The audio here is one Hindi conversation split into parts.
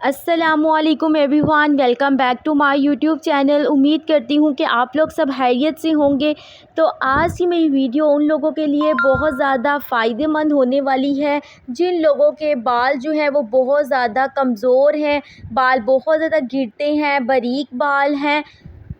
अस्सलामुअलैकुम everyone, welcome back to my YouTube channel. उम्मीद करती हूँ कि आप लोग सब खैरियत से होंगे। तो आज की मेरी वीडियो उन लोगों के लिए बहुत ज़्यादा फ़ायदेमंद होने वाली है जिन लोगों के बाल जो हैं वो बहुत ज़्यादा कमज़ोर हैं, बाल बहुत ज़्यादा गिरते हैं, बारीक बाल हैं।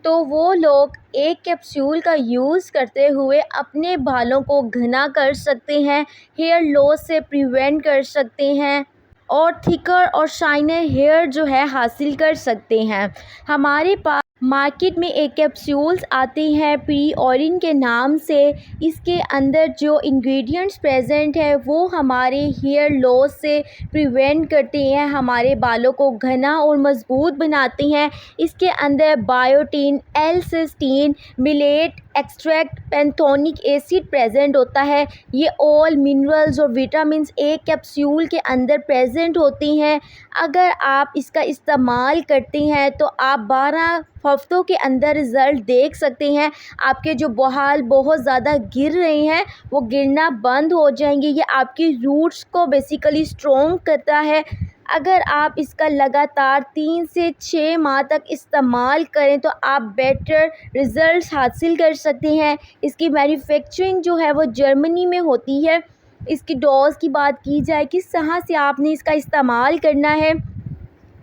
तो वो लोग एक कैप्सूल का यूज़ करते हुए अपने बालों को घना कर सकते हैं, हेयर लॉस से प्रिवेंट कर सकते हैं और थिकर और शाइनर हेयर जो है हासिल कर सकते हैं। हमारे पास मार्केट में एक कैप्सूल्स आते हैं प्री ऑरिन के नाम से। इसके अंदर जो इंग्रेडिएंट्स प्रेजेंट है वो हमारे हेयर लॉस से प्रिवेंट करते हैं, हमारे बालों को घना और मज़बूत बनाते हैं। इसके अंदर biotin, L cysteine, millet extract, pantothenic acid present होता है। ये ऑल मिनरल्स और विटामिन्स एक कैप्सूल के अंदर प्रेजेंट होती हैं। अगर आप इसका इस्तेमाल करते हैं तो आप 12 हफ्तों के अंदर रिज़ल्ट देख सकते हैं। आपके जो बाल बहुत ज़्यादा गिर रहे हैं वो गिरना बंद हो जाएंगे। ये आपकी रूट्स को बेसिकली स्ट्रॉन्ग करता है। अगर आप इसका लगातार 3 से 6 माह तक इस्तेमाल करें तो आप बेटर रिज़ल्ट्स हासिल कर सकते हैं। इसकी मैन्युफैक्चरिंग जो है वो जर्मनी में होती है। इसकी डोज़ की बात की जाए किस तरह से आपने इसका इस्तेमाल करना है,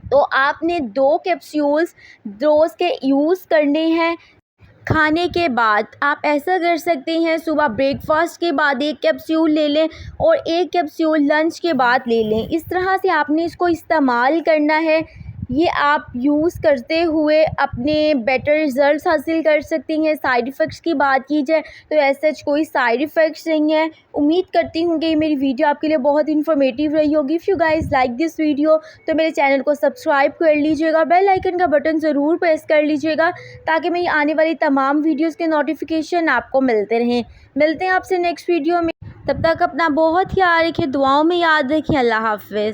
तो आपने 2 कैप्सूल्स रोज़ के यूज़ करने हैं। खाने के बाद आप ऐसा कर सकते हैं, सुबह ब्रेकफास्ट के बाद 1 कैप्सूल ले लें और 1 कैप्सूल लंच के बाद ले लें। इस तरह से आपने इसको इस्तेमाल करना है। ये आप यूज़ करते हुए अपने बेटर रिज़ल्ट्स हासिल कर सकती हैं। साइड इफ़ेक्ट्स की बात की जाए तो ऐसा कोई साइड इफ़ेक्ट्स नहीं है। उम्मीद करती हूँ कि ये मेरी वीडियो आपके लिए बहुत इन्फॉर्मेटिव रही होगी। If you guys like this video तो मेरे चैनल को सब्सक्राइब कर लीजिएगा, बेल आइकन का बटन ज़रूर प्रेस कर लीजिएगा ताकि मेरी आने वाली तमाम वीडियोज़ के नोटिफिकेशन आपको मिलते रहें। मिलते हैं आपसे नेक्स्ट वीडियो में, तब तक अपना बहुत ख्याल रखिए, दुआओं में याद रखिए। अल्लाह हाफ़िज़।